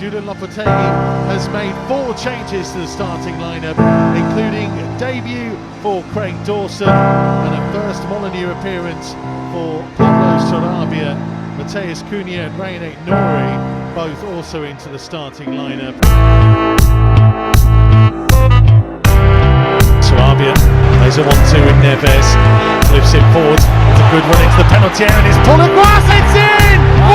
Julian Lopetegui has made 4 changes to the starting lineup, including a debut for Craig Dawson and a first Molineux appearance for Pablo Sarabia. Mateus Cunha and Reine Nouri both also into the starting lineup. Sarabia plays a 1-2 with Neves, lifts it forward, it's a good run into the penalty area and it's pulled across, it's in!